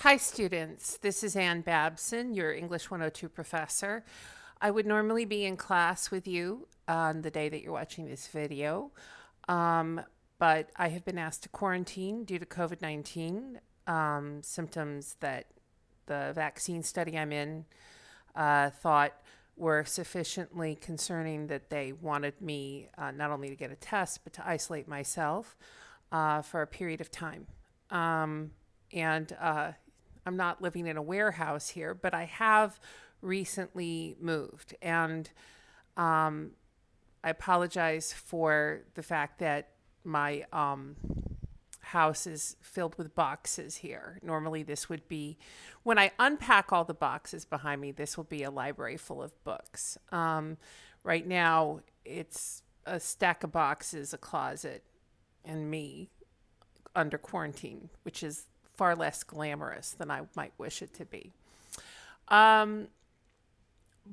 Hi, students. This is Ann Babson, your English 102 professor. I would normally be in class with you on the day that you're watching this video, um, but I have been asked to quarantine due to COVID 19 symptoms that the vaccine study I'm in thought were sufficiently concerning that they wanted me not only to get a test, but to isolate myself for a period of time. And I'm not living in a warehouse here, but I have recently moved. And I apologize for the fact that my house is filled with boxes here. Normally, this would be, when I unpack all the boxes behind me, this will be a library full of books. Right now, it's a stack of boxes, a closet, and me under quarantine, which is far less glamorous than I might wish it to be. Um,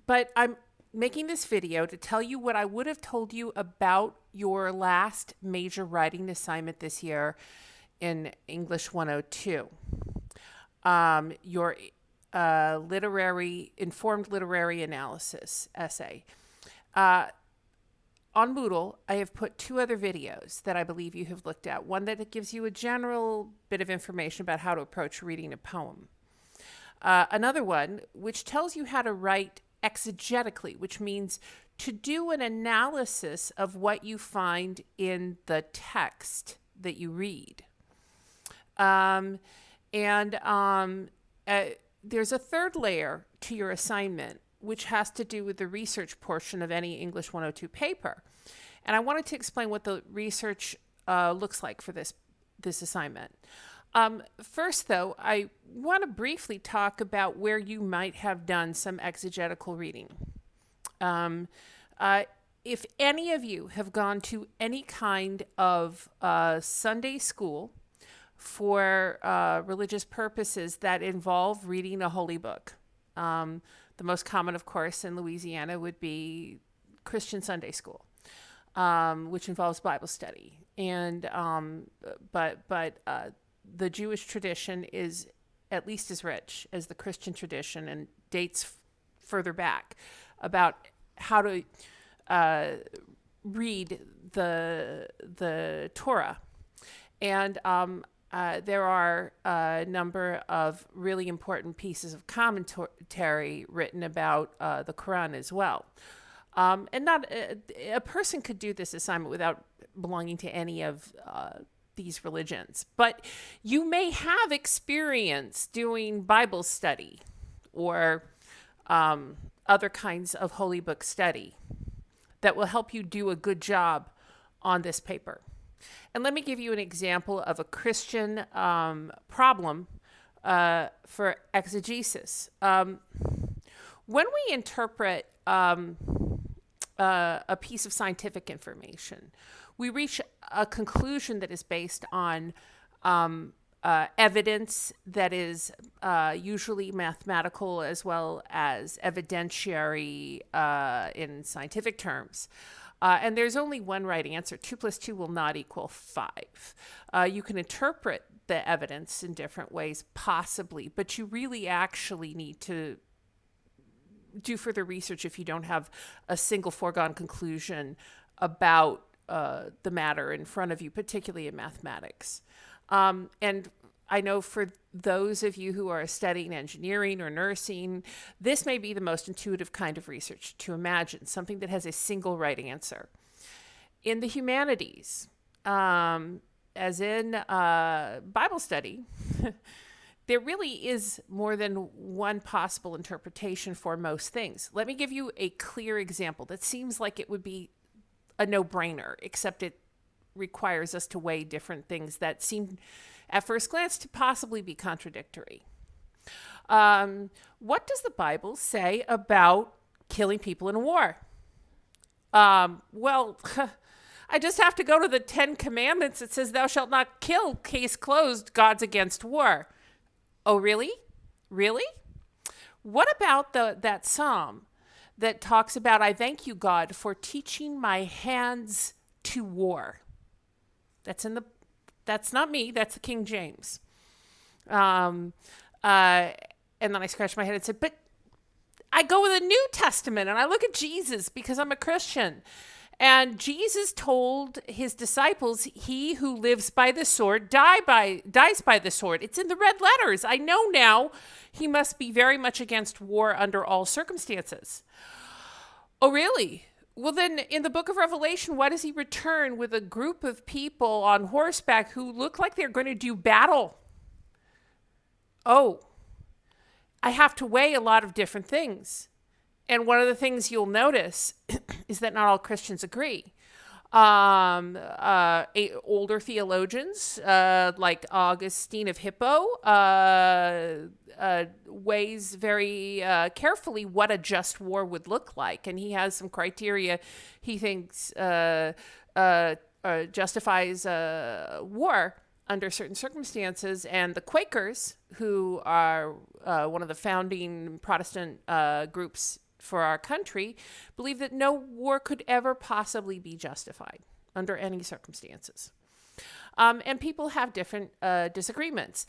but I'm making this video to tell you what I would have told you about your last major writing assignment this year in English 102. Your informed literary analysis essay. Uh, on Moodle, I have put two other videos that I believe you have looked at. One that gives you a general bit of information about how to approach reading a poem. Another one which tells you how to write exegetically, which means to do an analysis of what you find in the text that you read. And there's a third layer to your assignment, which has to do with the research portion of any English 102 paper. And I wanted to explain what the research looks like for this assignment. First, though, I want to briefly talk about where you might have done some exegetical reading. If any of you have gone to any kind of Sunday school for religious purposes that involve reading a holy book, the most common, of course, in Louisiana would be Christian Sunday school, which involves Bible study. And but the Jewish tradition is at least as rich as the Christian tradition and dates further back about how to read the Torah. And there are a number of really important pieces of commentary written about the Quran as well. And not a person could do this assignment without belonging to any of these religions. But you may have experience doing Bible study or other kinds of holy book study that will help you do a good job on this paper. And let me give you an example of a Christian problem for exegesis. When we interpret a piece of scientific information, we reach a conclusion that is based on evidence that is usually mathematical as well as evidentiary in scientific terms. And there's only one right answer. 2 plus 2 will not equal 5. You can interpret the evidence in different ways, possibly, but you really actually need to do further research if you don't have a single foregone conclusion about the matter in front of you, particularly in mathematics. And I know for those of you who are studying engineering or nursing, this may be the most intuitive kind of research to imagine, something that has a single right answer. In the humanities, as in Bible study, there really is more than one possible interpretation for most things. Let me give you a clear example that seems like it would be a no-brainer, except it requires us to weigh different things that seem at first glance to possibly be contradictory. What does the Bible say about killing people in a war? Well, I just have to go to the 10 Commandments. It says, thou shalt not kill, case closed, God's against war. Oh, really? Really? What about that psalm that talks about, I thank you, God, for teaching my hands to war? That's not me, that's the King James. And then I scratched my head and said, but I go with the New Testament and I look at Jesus because I'm a Christian. And Jesus told his disciples, he who lives by the sword dies by the sword. It's in the red letters. I know now he must be very much against war under all circumstances. Oh, really? Well, then in the book of Revelation, why does he return with a group of people on horseback who look like they're going to do battle? Oh, I have to weigh a lot of different things. And one of the things you'll notice is that not all Christians agree. Older theologians like Augustine of Hippo weighs very carefully what a just war would look like. And he has some criteria he thinks justifies war under certain circumstances. And the Quakers, who are one of the founding Protestant groups for our country, believe that no war could ever possibly be justified under any circumstances. And people have different disagreements.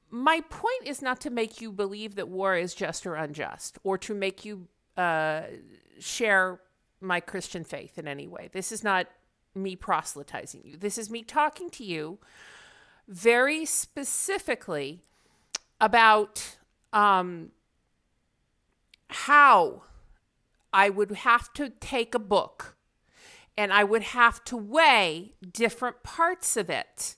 My point is not to make you believe that war is just or unjust, or to make you share my Christian faith in any way. This is not me proselytizing you. This is me talking to you very specifically about how I would have to take a book and I would have to weigh different parts of it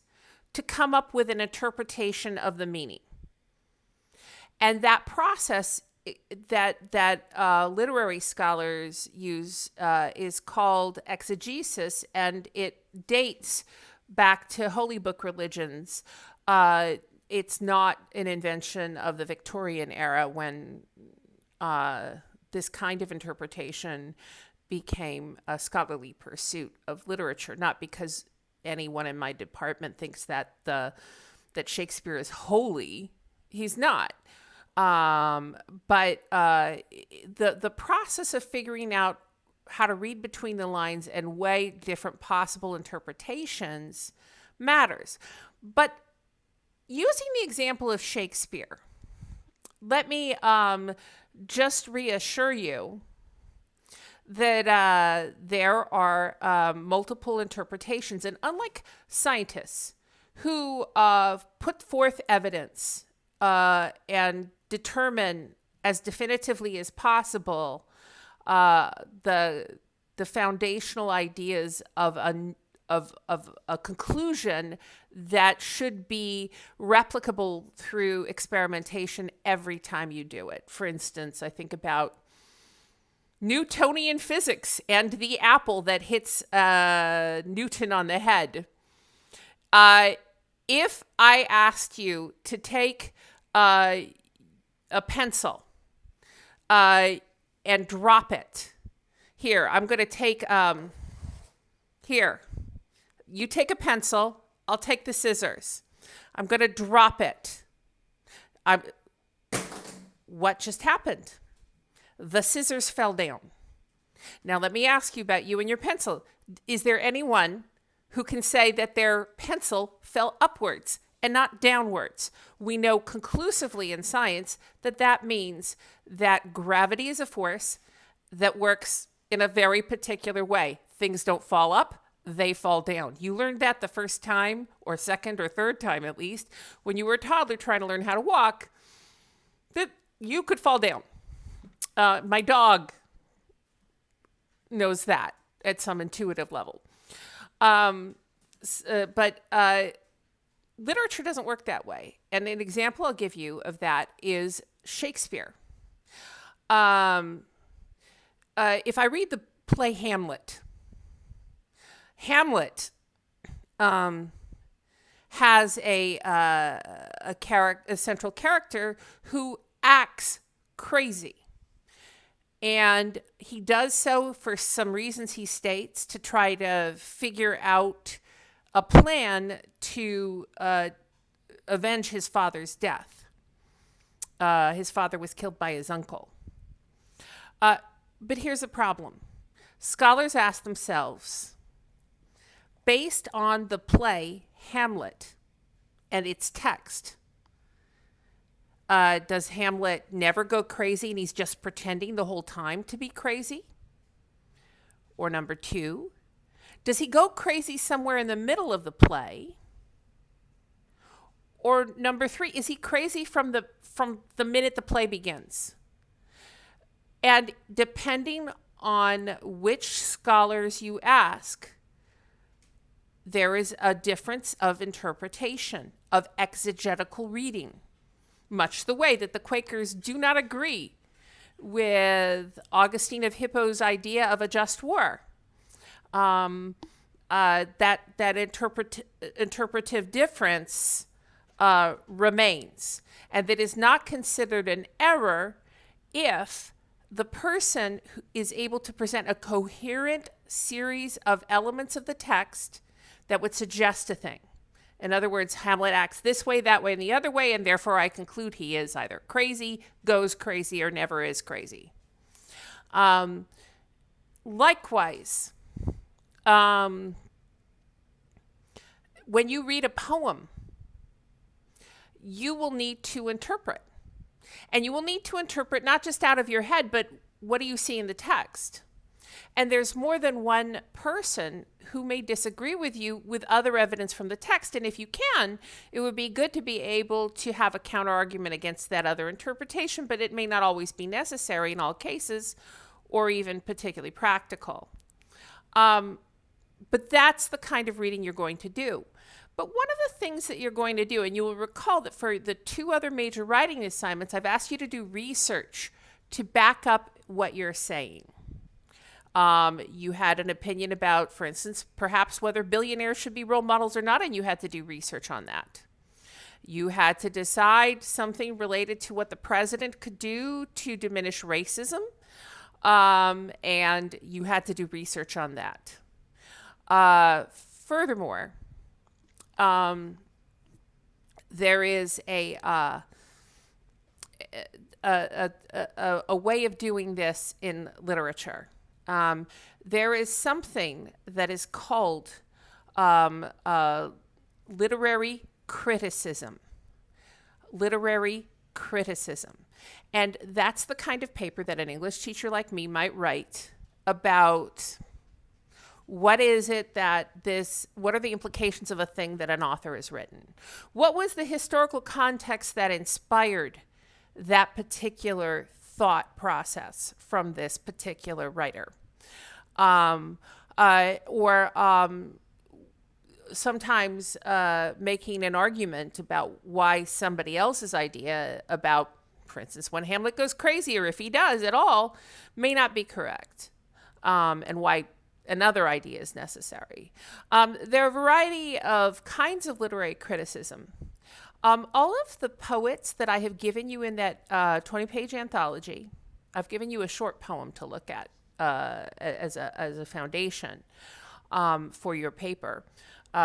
to come up with an interpretation of the meaning. And that process that literary scholars use is called exegesis, and it dates back to holy book religions. It's not an invention of the Victorian era when this kind of interpretation became a scholarly pursuit of literature, not because anyone in my department thinks that Shakespeare is holy. He's not. But the process of figuring out how to read between the lines and weigh different possible interpretations matters. But using the example of Shakespeare, let me just reassure you that there are multiple interpretations. And unlike scientists who put forth evidence and determine as definitively as possible the foundational ideas of a conclusion that should be replicable through experimentation every time you do it. For instance, I think about Newtonian physics and the apple that hits Newton on the head. If I asked you to take a pencil and drop it, here, I'm going to take, here, you take a pencil, I'll take the scissors. I'm going to drop it. What just happened? The scissors fell down. Now, let me ask you about you and your pencil. Is there anyone who can say that their pencil fell upwards and not downwards? We know conclusively in science that that means that gravity is a force that works in a very particular way. Things don't fall up, they fall down. You learned that the first time, or second or third time at least, when you were a toddler trying to learn how to walk, that you could fall down. My dog knows that at some intuitive level. But literature doesn't work that way. And an example I'll give you of that is Shakespeare. If I read the play Hamlet, Hamlet has a central character who acts crazy. And he does so for some reasons he states to try to figure out a plan to avenge his father's death. His father was killed by his uncle. But here's a problem. Scholars ask themselves, based on the play Hamlet and its text, Does Hamlet never go crazy and he's just pretending the whole time to be crazy? Or number 2, does he go crazy somewhere in the middle of the play? Or number 3, is he crazy from the minute the play begins? And depending on which scholars you ask, there is a difference of interpretation, of exegetical reading, much the way that the Quakers do not agree with Augustine of Hippo's idea of a just war. That interpretive difference remains, and that is not considered an error if the person who is able to present a coherent series of elements of the text that would suggest a thing. In other words, Hamlet acts this way, that way, and the other way, and therefore I conclude he is either crazy, goes crazy, or never is crazy. Likewise, when you read a poem, you will need to interpret. And you will need to interpret not just out of your head, but what do you see in the text? And there's more than one person who may disagree with you with other evidence from the text. And if you can, it would be good to be able to have a counter argument against that other interpretation, but it may not always be necessary in all cases or even particularly practical. But that's the kind of reading you're going to do. But one of the things that you're going to do, and you will recall that for the 2 other major writing assignments, I've asked you to do research to back up what you're saying. You had an opinion about, for instance, perhaps whether billionaires should be role models or not, and you had to do research on that. You had to decide something related to what the president could do to diminish racism, and you had to do research on that. Furthermore, there is a way of doing this in literature. There is something that is called literary criticism. Literary criticism. And that's the kind of paper that an English teacher like me might write about what are the implications of a thing that an author has written? What was the historical context that inspired that particular thought process from this particular writer? Sometimes making an argument about why somebody else's idea about, for instance, when Hamlet goes crazy, or if he does at all, may not be correct, and why another idea is necessary. There are a variety of kinds of literary criticism. All of the poets that I have given you in that 20-page anthology, I've given you a short poem to look at as a foundation for your paper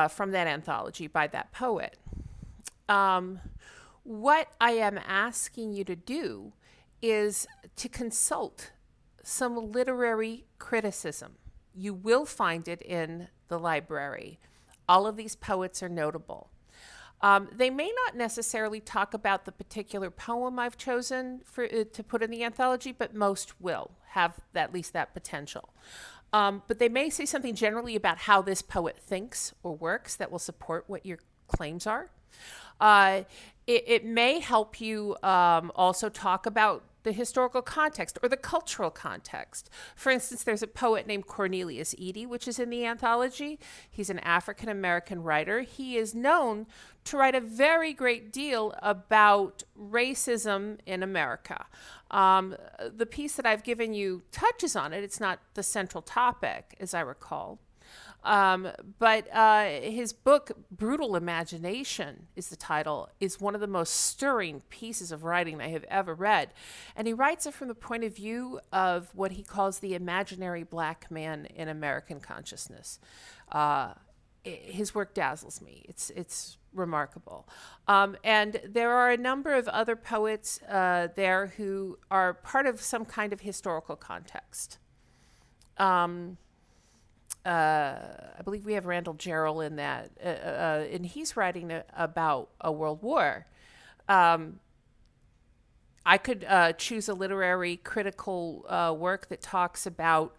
from that anthology by that poet. What I am asking you to do is to consult some literary criticism. You will find it in the library. All of these poets are notable. They may not necessarily talk about the particular poem I've chosen to put in the anthology, but most will have at least that potential. But they may say something generally about how this poet thinks or works that will support what your claims are. It may help you also talk about the historical context or the cultural context. For instance, there's a poet named Cornelius Eady, which is in the anthology. He's an African-American writer. He is known to write a very great deal about racism in America. The piece that I've given you touches on it. It's not the central topic, as I recall. But his book, Brutal Imagination is the title, is one of the most stirring pieces of writing I have ever read. And he writes it from the point of view of what he calls the imaginary black man in American consciousness. His work dazzles me. It's remarkable. And there are a number of other poets there who are part of some kind of historical context. I believe we have Randall Jarrell in that, and he's writing about a world war. I could choose a literary critical work that talks about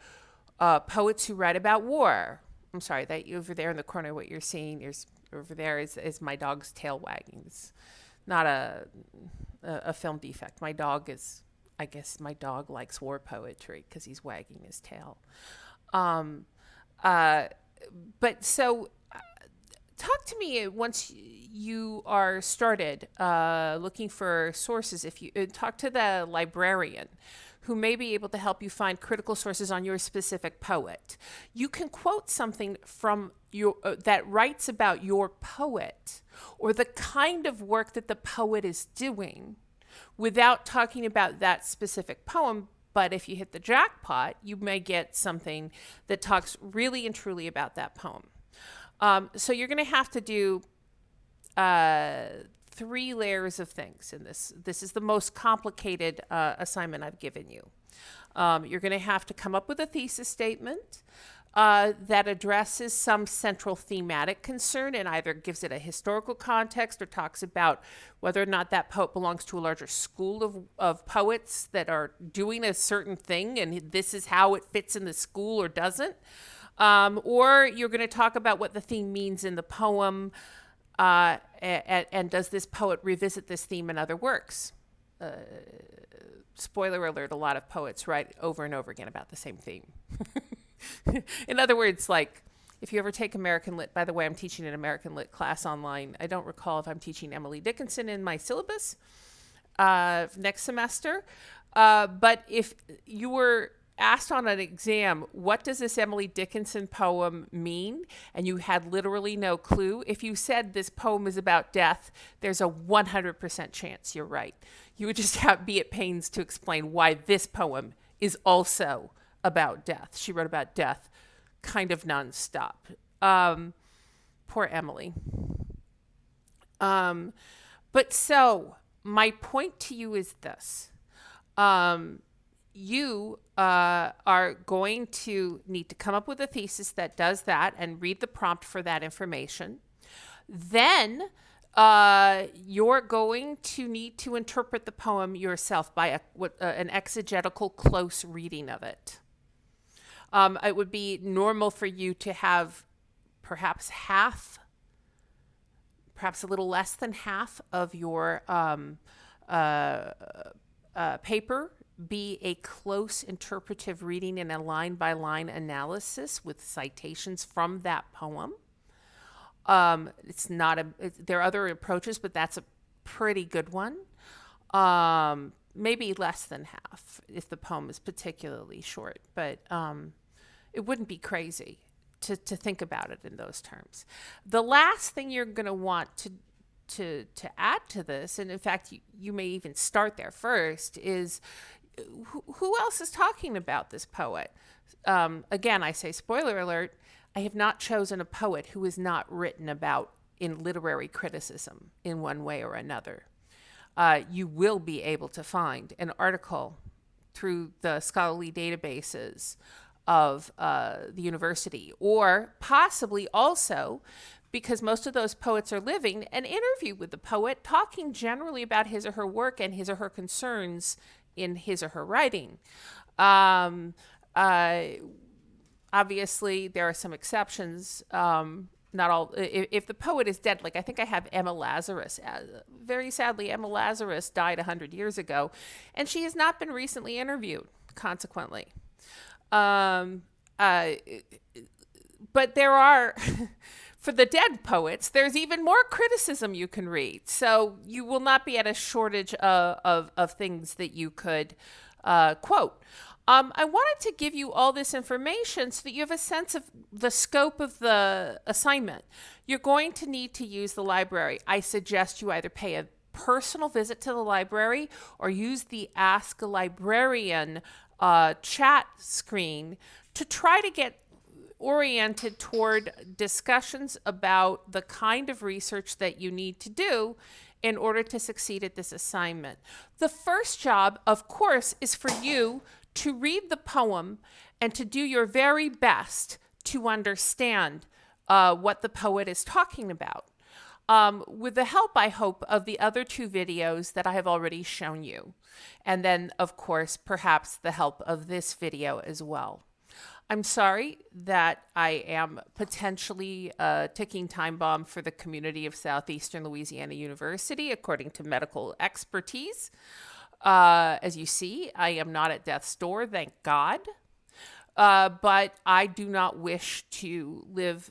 poets who write about war. I'm sorry, that over there in the corner, what you're seeing is over there is my dog's tail wagging. It's not a film defect. My dog is, I guess my dog likes war poetry because he's wagging his tail. But so talk to me once you are started looking for sources. If you talk to the librarian who may be able to help you find critical sources on your specific poet. You can quote something from your that writes about your poet or the kind of work that the poet is doing without talking about that specific poem. But if you hit the jackpot, you may get something that talks really and truly about that poem. So you're going to have to do 3 layers of things in this. This is the most complicated assignment I've given you. You're going to have to come up with a thesis statement that addresses some central thematic concern and either gives it a historical context or talks about whether or not that poet belongs to a larger school of poets that are doing a certain thing and this is how it fits in the school or doesn't. Or you're going to talk about what the theme means in the poem, and does this poet revisit this theme in other works? Spoiler alert, a lot of poets write over and over again about the same theme. In other words, like, if you ever take American Lit, by the way, I'm teaching an American Lit class online. I don't recall if I'm teaching Emily Dickinson in my syllabus next semester. But if you were asked on an exam, what does this Emily Dickinson poem mean? And you had literally no clue. If you said this poem is about death, there's a 100% chance you're right. You would just be at pains to explain why this poem is also about death. She wrote about death kind of nonstop. Poor Emily. But so my point to you is this. You are going to need to come up with a thesis that does that and read the prompt for that information. Then you're going to need to interpret the poem yourself by an exegetical close reading of it. It would be normal for you to have perhaps a little less than half of your paper be a close interpretive reading and a line-by-line analysis with citations from that poem. There are other approaches, but that's a pretty good one. Maybe less than half if the poem is particularly short, but it wouldn't be crazy to think about it in those terms. The last thing you're going to want to add to this, and in fact, you may even start there first, is who else is talking about this poet? Again, I say spoiler alert, I have not chosen a poet who is not written about in literary criticism in one way or another. You will be able to find an article through the scholarly databases of the university, or possibly also, because most of those poets are living, an interview with the poet talking generally about his or her work and his or her concerns in his or her writing. Obviously, there are some exceptions. Not all. If the poet is dead, like I think I have Emma Lazarus. Very sadly, Emma Lazarus died 100 years ago, and she has not been recently interviewed, consequently. But there are... For the dead poets, there's even more criticism you can read. So you will not be at a shortage of things that you could quote. I wanted to give you all this information so that you have a sense of the scope of the assignment. You're going to need to use the library. I suggest you either pay a personal visit to the library or use the Ask a Librarian chat screen to try to get oriented toward discussions about the kind of research that you need to do in order to succeed at this assignment. The first job, of course, is for you to read the poem and to do your very best to understand what the poet is talking about. with the help, I hope, of the other two videos that I have already shown you. And then, of course, perhaps the help of this video as well. I'm sorry that I am potentially a ticking time bomb for the community of Southeastern Louisiana University, according to medical expertise. As you see, I am not at death's door, thank God. But I do not wish to live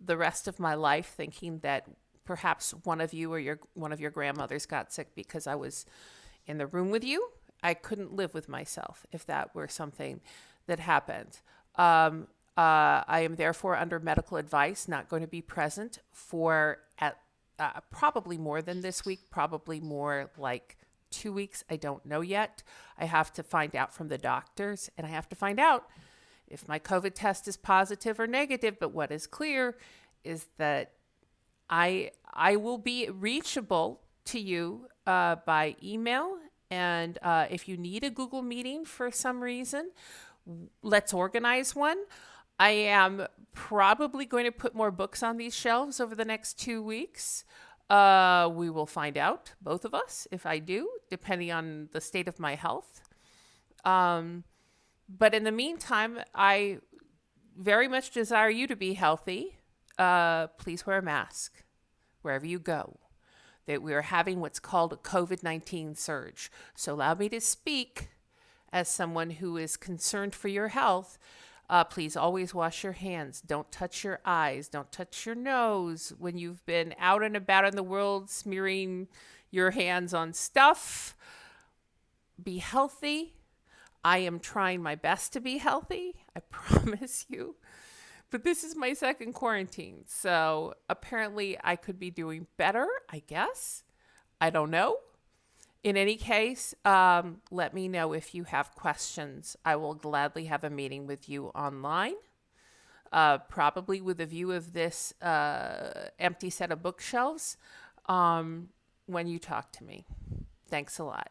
the rest of my life thinking that perhaps one of you or one of your grandmothers got sick because I was in the room with you. I couldn't live with myself if that were something that happened. I am therefore under medical advice, not going to be present for probably more than this week, probably more like 2 weeks. I don't know yet. I have to find out from the doctors, and I have to find out if my COVID test is positive or negative. But what is clear is that I will be reachable to you by email. And if you need a Google meeting for some reason, let's organize one. I am probably going to put more books on these shelves over the next 2 weeks. We will find out, both of us, if I do, depending on the state of my health. But in the meantime, I very much desire you to be healthy. Please wear a mask wherever you go. That we are having what's called a COVID-19 surge. So allow me to speak as someone who is concerned for your health. Please always wash your hands. Don't touch your eyes. Don't touch your nose when you've been out and about in the world smearing your hands on stuff. Be healthy. I am trying my best to be healthy. I promise you. But this is my second quarantine. So apparently I could be doing better, I guess. I don't know. In any case, let me know if you have questions. I will gladly have a meeting with you online, probably with a view of this empty set of bookshelves when you talk to me. Thanks a lot.